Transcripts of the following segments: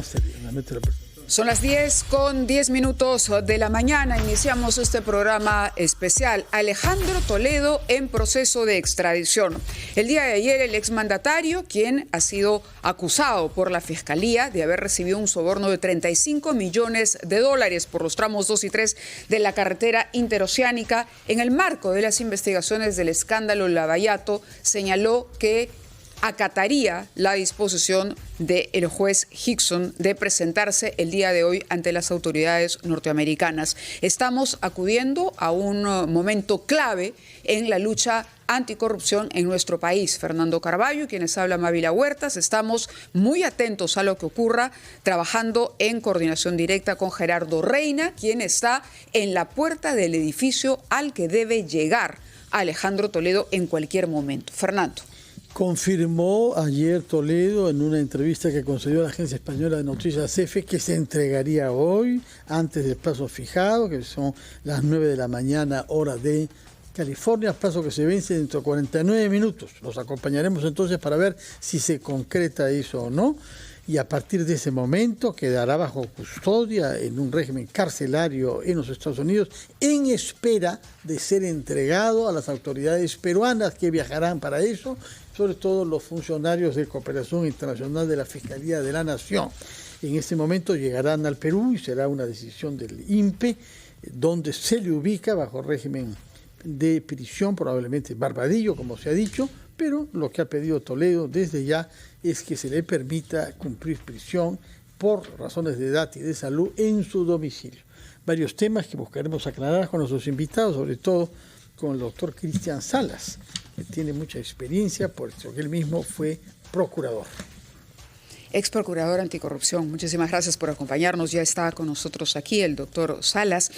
cáncer. Realmente lo presentó. Son las 10:10 de la mañana. Iniciamos este programa especial. Alejandro Toledo en proceso de extradición. El día de ayer, el exmandatario, quien ha sido acusado por la Fiscalía de haber recibido un soborno de $35 millones por los tramos 2 y 3 de la carretera interoceánica, en el marco de las investigaciones del escándalo Lavallato, señaló que acataría la disposición del juez Hickson de presentarse el día de hoy ante las autoridades norteamericanas. Estamos acudiendo a un momento clave en la lucha anticorrupción en nuestro país. Fernando Carballo, quienes habla Mávila Huertas, estamos muy atentos a lo que ocurra, trabajando en coordinación directa con Gerardo Reina, quien está en la puerta del edificio al que debe llegar Alejandro Toledo en cualquier momento. Fernando. Confirmó ayer Toledo en una entrevista que concedió a la agencia española de noticias EFE que se entregaría hoy antes del plazo fijado, que son las 9 de la mañana, hora de California, plazo que se vence dentro de 49 minutos. Los acompañaremos entonces para ver si se concreta eso o no. Y a partir de ese momento quedará bajo custodia en un régimen carcelario en los Estados Unidos en espera de ser entregado a las autoridades peruanas que viajarán para eso, sobre todo los funcionarios de cooperación internacional de la Fiscalía de la Nación. En este momento llegarán al Perú y será una decisión del INPE, donde se le ubica bajo régimen de prisión, probablemente Barbadillo, como se ha dicho, pero lo que ha pedido Toledo desde ya es que se le permita cumplir prisión por razones de edad y de salud en su domicilio. Varios temas que buscaremos aclarar con nuestros invitados, sobre todo con el doctor Cristian Salas, que tiene mucha experiencia, puesto que él mismo fue procurador. Ex procurador anticorrupción, muchísimas gracias por acompañarnos. Ya está con nosotros aquí el doctor Salas.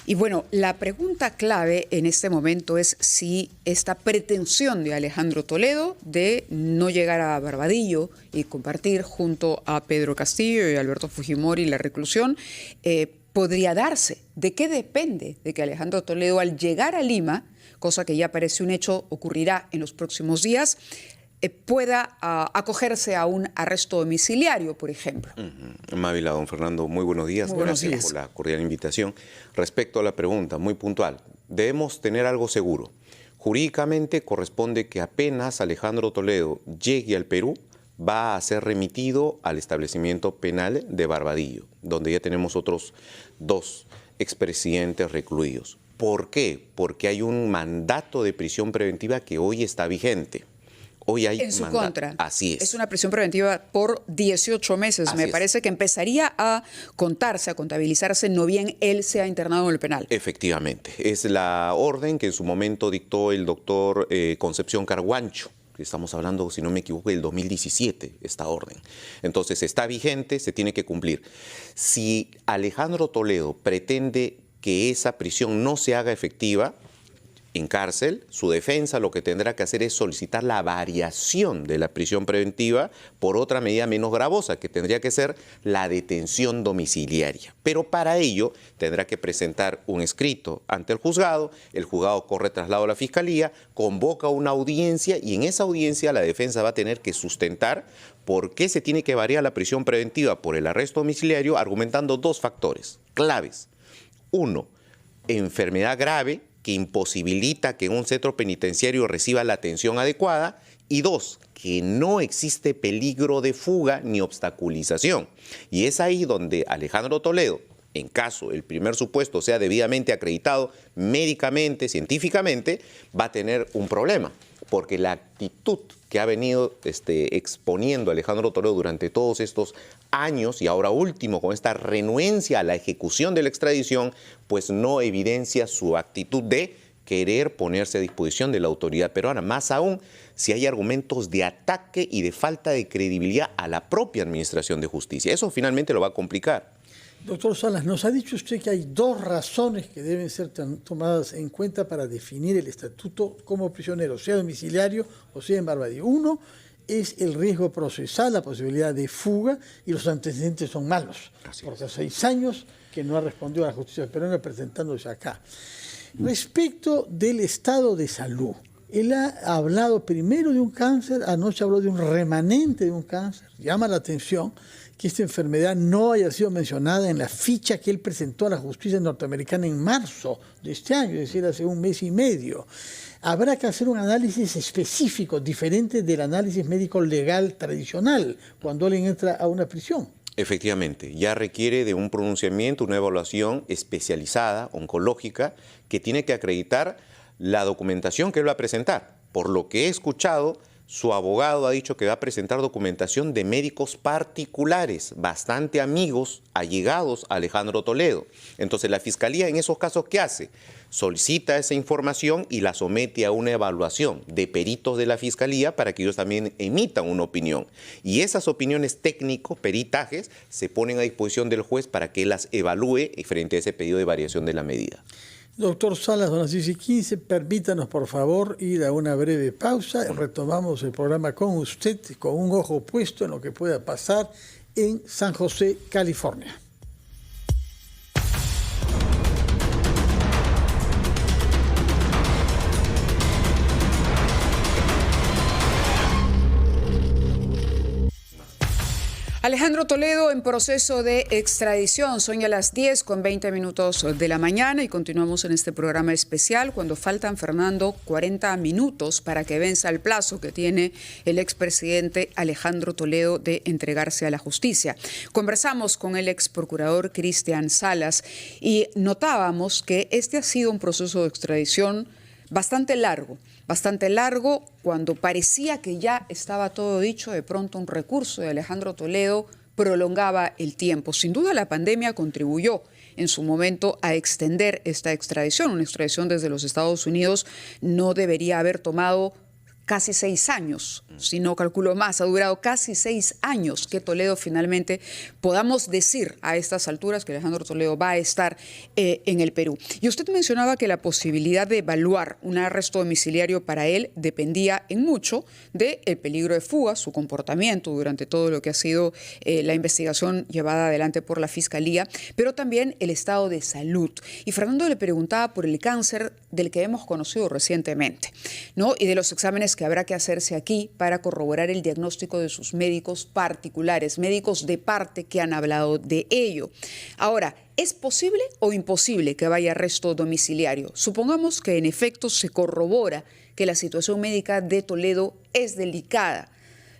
Y bueno, la pregunta clave en este momento es si esta pretensión de Alejandro Toledo de no llegar a Barbadillo y compartir junto a Pedro Castillo y Alberto Fujimori la reclusión podría darse. ¿De qué depende de que Alejandro Toledo, al llegar a Lima, cosa que ya parece un hecho, ocurrirá en los próximos días, pueda acogerse a un arresto domiciliario, por ejemplo? Mávila, don Fernando, muy buenos días. Gracias por la cordial invitación. Respecto a la pregunta, muy puntual, debemos tener algo seguro. Jurídicamente corresponde que apenas Alejandro Toledo llegue al Perú, va a ser remitido al establecimiento penal de Barbadillo, donde ya tenemos otros 2 expresidentes recluidos. ¿Por qué? Porque hay un mandato de prisión preventiva que hoy está vigente. Hoy hay en su contra. Así es. Es una prisión preventiva por 18 meses. Me parece que empezaría a contarse, a contabilizarse, no bien él sea internado en el penal. Efectivamente. Es la orden que en su momento dictó el doctor Concepción Carguancho. Estamos hablando, si no me equivoco, del 2017, esta orden. Entonces, está vigente, se tiene que cumplir. Si Alejandro Toledo pretende que esa prisión no se haga efectiva en cárcel, su defensa lo que tendrá que hacer es solicitar la variación de la prisión preventiva por otra medida menos gravosa, que tendría que ser la detención domiciliaria. Pero para ello tendrá que presentar un escrito ante el juzgado corre traslado a la Fiscalía, convoca una audiencia y en esa audiencia la defensa va a tener que sustentar por qué se tiene que variar la prisión preventiva por el arresto domiciliario, argumentando 2 factores claves. 1, enfermedad grave que imposibilita que en un centro penitenciario reciba la atención adecuada, y 2, que no existe peligro de fuga ni obstaculización. Y es ahí donde Alejandro Toledo, en caso el primer supuesto sea debidamente acreditado médicamente, científicamente, va a tener un problema, porque la actitud que ha venido exponiendo Alejandro Toledo durante todos estos años y ahora último con esta renuencia a la ejecución de la extradición, pues no evidencia su actitud de querer ponerse a disposición de la autoridad peruana, más aún si hay argumentos de ataque y de falta de credibilidad a la propia Administración de Justicia. Eso finalmente lo va a complicar. Doctor Salas, nos ha dicho usted que hay 2 razones que deben ser tomadas en cuenta para definir el estatuto como prisionero, sea domiciliario o sea en Barbadillo. 1 es el riesgo procesal, la posibilidad de fuga, y los antecedentes son malos. Porque hace 6 años que no ha respondido a la justicia peruana presentándose acá. Respecto del estado de salud, él ha hablado primero de un cáncer, anoche habló de un remanente de un cáncer, llama la atención que esta enfermedad no haya sido mencionada en la ficha que él presentó a la justicia norteamericana en marzo de este año, es decir, hace un mes y medio. Habrá que hacer un análisis específico, diferente del análisis médico legal tradicional, cuando alguien entra a una prisión. Efectivamente, ya requiere de un pronunciamiento, una evaluación especializada, oncológica, que tiene que acreditar la documentación que él va a presentar. Por lo que he escuchado, su abogado ha dicho que va a presentar documentación de médicos particulares, bastante amigos, allegados a Alejandro Toledo. Entonces, la Fiscalía en esos casos, ¿qué hace? Solicita esa información y la somete a una evaluación de peritos de la Fiscalía para que ellos también emitan una opinión. Y esas opiniones técnicos, peritajes, se ponen a disposición del juez para que él las evalúe frente a ese pedido de variación de la medida. Doctor Salas, son las 10:15, permítanos por favor ir a una breve pausa. Retomamos el programa con usted, con un ojo puesto en lo que pueda pasar en San José, California. Alejandro Toledo en proceso de extradición. Son ya las 10:20 de la mañana y continuamos en este programa especial cuando faltan, Fernando, 40 minutos para que venza el plazo que tiene el expresidente Alejandro Toledo de entregarse a la justicia. Conversamos con el ex procurador Cristian Salas y notábamos que este ha sido un proceso de extradición bastante largo cuando parecía que ya estaba todo dicho. De pronto un recurso de Alejandro Toledo prolongaba el tiempo. Sin duda la pandemia contribuyó en su momento a extender esta extradición. Una extradición desde los Estados Unidos no debería haber tomado casi 6 años, si no calculo más, ha durado casi 6 años que Toledo finalmente podamos decir a estas alturas que Alejandro Toledo va a estar en el Perú. Y usted mencionaba que la posibilidad de evaluar un arresto domiciliario para él dependía en mucho del peligro de fuga, su comportamiento durante todo lo que ha sido la investigación llevada adelante por la Fiscalía, pero también el estado de salud. Y Fernando le preguntaba por el cáncer del que hemos conocido recientemente, ¿no? Y de los exámenes que habrá que hacerse aquí para corroborar el diagnóstico de sus médicos particulares, médicos de parte que han hablado de ello. Ahora, ¿es posible o imposible que vaya arresto domiciliario? Supongamos que en efecto se corrobora que la situación médica de Toledo es delicada.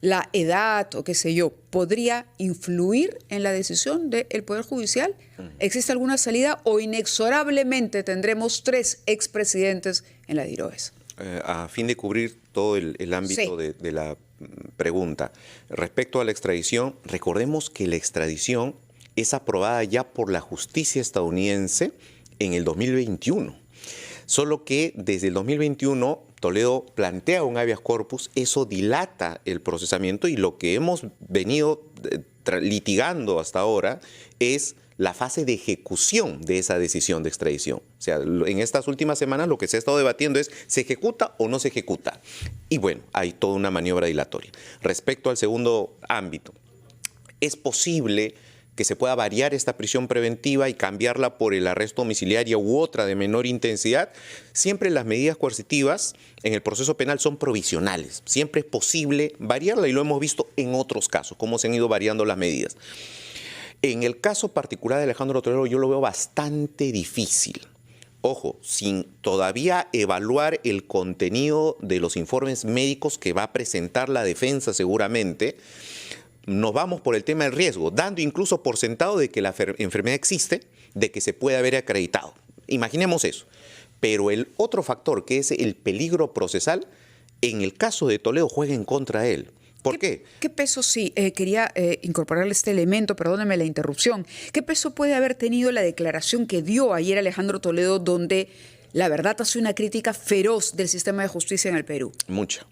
La edad o qué sé yo, ¿podría influir en la decisión del Poder Judicial? ¿Existe alguna salida o inexorablemente tendremos 3 expresidentes en la DIROES? A fin de cubrir todo el ámbito Sí. de la pregunta, respecto a la extradición, recordemos que la extradición es aprobada ya por la justicia estadounidense en el 2021. Solo que desde el 2021 Toledo plantea un habeas corpus, eso dilata el procesamiento y lo que hemos venido litigando hasta ahora es la fase de ejecución de esa decisión de extradición. O sea, en estas últimas semanas lo que se ha estado debatiendo es, ¿se ejecuta o no se ejecuta? Y bueno, hay toda una maniobra dilatoria. Respecto al segundo ámbito, ¿es posible que se pueda variar esta prisión preventiva y cambiarla por el arresto domiciliario u otra de menor intensidad? Siempre las medidas coercitivas en el proceso penal son provisionales. Siempre es posible variarla y lo hemos visto en otros casos, cómo se han ido variando las medidas. En el caso particular de Alejandro Toledo yo lo veo bastante difícil. Ojo, sin todavía evaluar el contenido de los informes médicos que va a presentar la defensa seguramente, nos vamos por el tema del riesgo, dando incluso por sentado de que la enfermedad existe, de que se puede haber acreditado. Imaginemos eso. Pero el otro factor, que es el peligro procesal, en el caso de Toledo juega en contra de él. ¿Por qué? ¿Qué peso, quería incorporarle este elemento, perdóneme la interrupción, qué peso puede haber tenido la declaración que dio ayer Alejandro Toledo, donde la verdad hace una crítica feroz del sistema de justicia en el Perú? Mucha.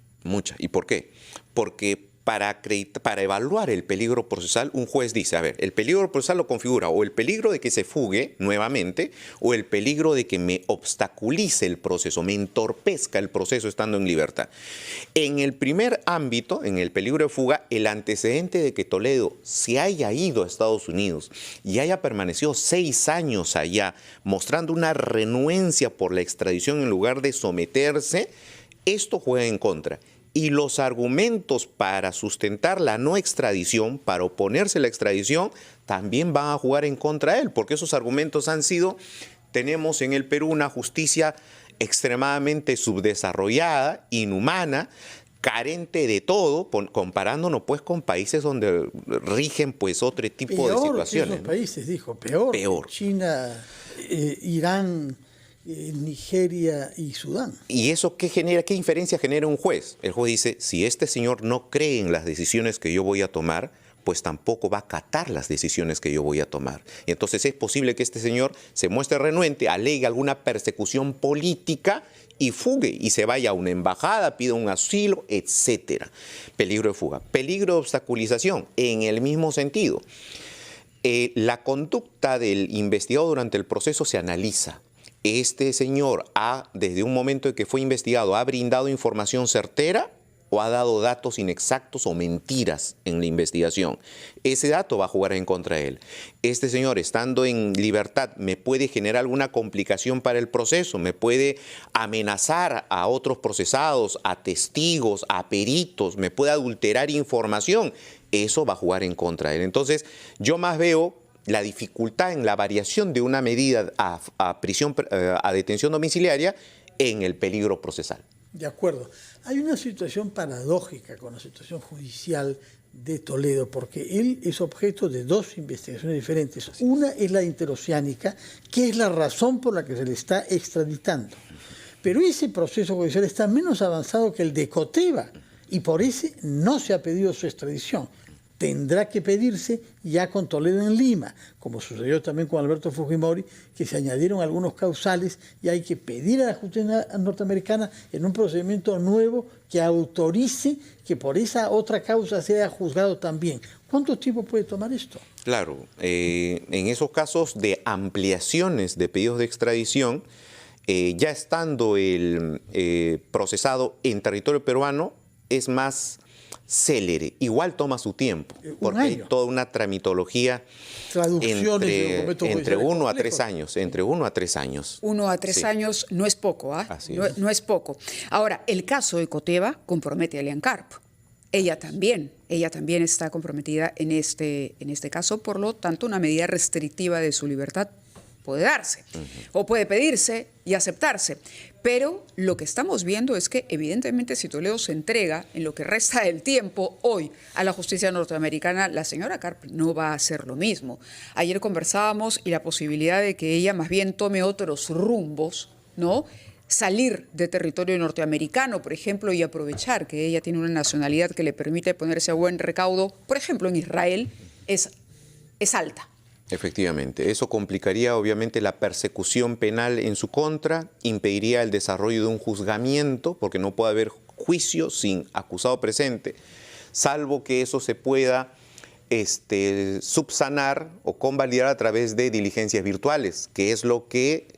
¿Y por qué? Porque para evaluar el peligro procesal, un juez dice, a ver, el peligro procesal lo configura o el peligro de que se fugue nuevamente o el peligro de que me obstaculice el proceso, me entorpezca el proceso estando en libertad. En el primer ámbito, en el peligro de fuga, el antecedente de que Toledo se haya ido a Estados Unidos y haya permanecido 6 años allá, mostrando una renuencia por la extradición en lugar de someterse, esto juega en contra. y los argumentos para sustentar la no extradición, para oponerse a la extradición, también van a jugar en contra de él, porque esos argumentos han sido, tenemos en el Perú una justicia extremadamente subdesarrollada, inhumana, carente de todo, comparándonos pues con países donde rigen pues otro tipo de situaciones. Peor que esos países, dijo, peor. China, Irán, Nigeria y Sudán. ¿Y eso qué genera? ¿Qué inferencia genera un juez? El juez dice, si este señor no cree en las decisiones que yo voy a tomar, pues tampoco va a acatar las decisiones que yo voy a tomar. Y entonces es posible que este señor se muestre renuente, alegue alguna persecución política y fugue y se vaya a una embajada, pida un asilo, etcétera. Peligro de fuga. Peligro de obstaculización, en el mismo sentido. La conducta del investigado durante el proceso se analiza. Este señor desde un momento en que fue investigado, ha brindado información certera o ha dado datos inexactos o mentiras en la investigación. Ese dato va a jugar en contra de él. Este señor, estando en libertad, me puede generar alguna complicación para el proceso, me puede amenazar a otros procesados, a testigos, a peritos, me puede adulterar información. Eso va a jugar en contra de él. Entonces, yo más veo la dificultad en la variación de una medida a detención domiciliaria en el peligro procesal. De acuerdo. Hay una situación paradójica con la situación judicial de Toledo, porque él es objeto de dos investigaciones diferentes. Una es la interoceánica, que es la razón por la que se le está extraditando. Pero ese proceso judicial está menos avanzado que el de Coteva, y por ese no se ha pedido su extradición. Tendrá que pedirse ya con Toledo en Lima, como sucedió también con Alberto Fujimori, que se añadieron algunos causales y hay que pedir a la justicia norteamericana en un procedimiento nuevo que autorice que por esa otra causa sea juzgado también. ¿Cuánto tiempo puede tomar esto? Claro, en esos casos de ampliaciones de pedidos de extradición, ya estando el procesado en territorio peruano, es más célere, igual toma su tiempo, porque hay toda una tramitología entre 1 a 3 años, entre 1 a 3 años. 1 a 3 años no es poco, ¿ah? No es poco. Ahora, el caso de Coteva compromete a Elian Karp. Ella también está comprometida en este caso, por lo tanto, una medida restrictiva de su libertad puede darse o puede pedirse y aceptarse. Pero lo que estamos viendo es que evidentemente si Toledo se entrega en lo que resta del tiempo hoy a la justicia norteamericana, la señora Karp no va a hacer lo mismo. Ayer conversábamos y la posibilidad de que ella más bien tome otros rumbos, ¿no? Salir de territorio norteamericano, por ejemplo, y aprovechar que ella tiene una nacionalidad que le permite ponerse a buen recaudo, por ejemplo, en Israel, es alta. Efectivamente, eso complicaría obviamente la persecución penal en su contra, impediría el desarrollo de un juzgamiento, porque no puede haber juicio sin acusado presente, salvo que eso se pueda subsanar o convalidar a través de diligencias virtuales, que es lo que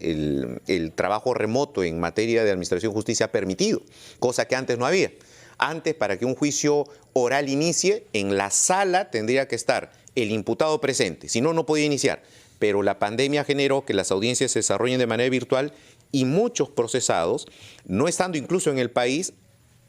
el trabajo remoto en materia de administración de justicia ha permitido, cosa que antes no había. Antes, para que un juicio oral inicie, en la sala tendría que estar el imputado presente, si no, no podía iniciar. Pero la pandemia generó que las audiencias se desarrollen de manera virtual y muchos procesados, no estando incluso en el país,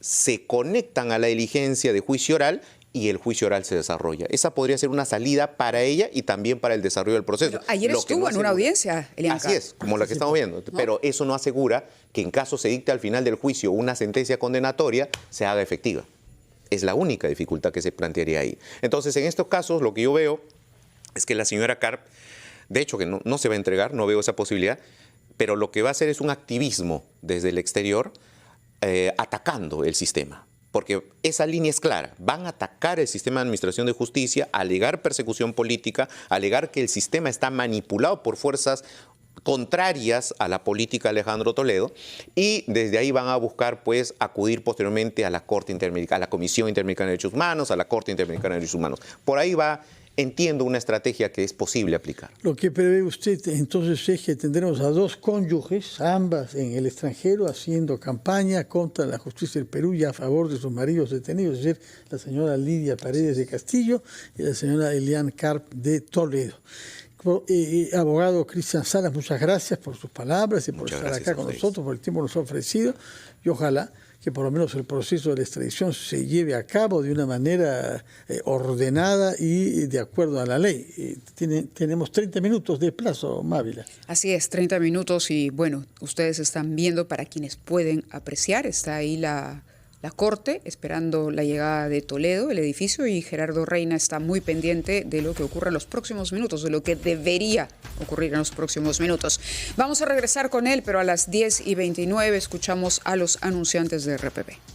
se conectan a la diligencia de juicio oral y el juicio oral se desarrolla. Esa podría ser una salida para ella y también para el desarrollo del proceso. Pero ayer estuvo en una audiencia, Elian Karp. Así es, como la que estamos viendo. ¿No? Pero eso no asegura que en caso se dicte al final del juicio una sentencia condenatoria, se haga efectiva. Es la única dificultad que se plantearía ahí. Entonces, en estos casos, lo que yo veo es que la señora Karp, de hecho, que no se va a entregar, no veo esa posibilidad, pero lo que va a hacer es un activismo desde el exterior atacando el sistema. Porque esa línea es clara. Van a atacar el sistema de administración de justicia, alegar persecución política, alegar que el sistema está manipulado por fuerzas contrarias a la política de Alejandro Toledo, y desde ahí van a buscar pues acudir posteriormente a la Corte Interamericana, a la Comisión Interamericana de Derechos Humanos, a la Corte Interamericana de Derechos Humanos. Por ahí va, entiendo, una estrategia que es posible aplicar. Lo que prevé usted entonces es que tendremos a dos cónyuges, ambas en el extranjero, haciendo campaña contra la justicia del Perú y a favor de sus maridos detenidos, es decir, la señora Lidia Paredes de Castillo y la señora Elian Karp de Toledo. Abogado Cristian Salas, muchas gracias por sus palabras y por estar acá con nosotros, por el tiempo que nos ha ofrecido, y ojalá que por lo menos el proceso de la extradición se lleve a cabo de una manera ordenada y de acuerdo a la ley. Tenemos 30 minutos de plazo, Mávila. Así es, 30 minutos y bueno, ustedes están viendo, para quienes pueden apreciar, está ahí la corte esperando la llegada de Toledo, el edificio, y Gerardo Reina está muy pendiente de lo que ocurra en los próximos minutos, de lo que debería ocurrir en los próximos minutos. Vamos a regresar con él, pero a las 10:29 escuchamos a los anunciantes de RPP.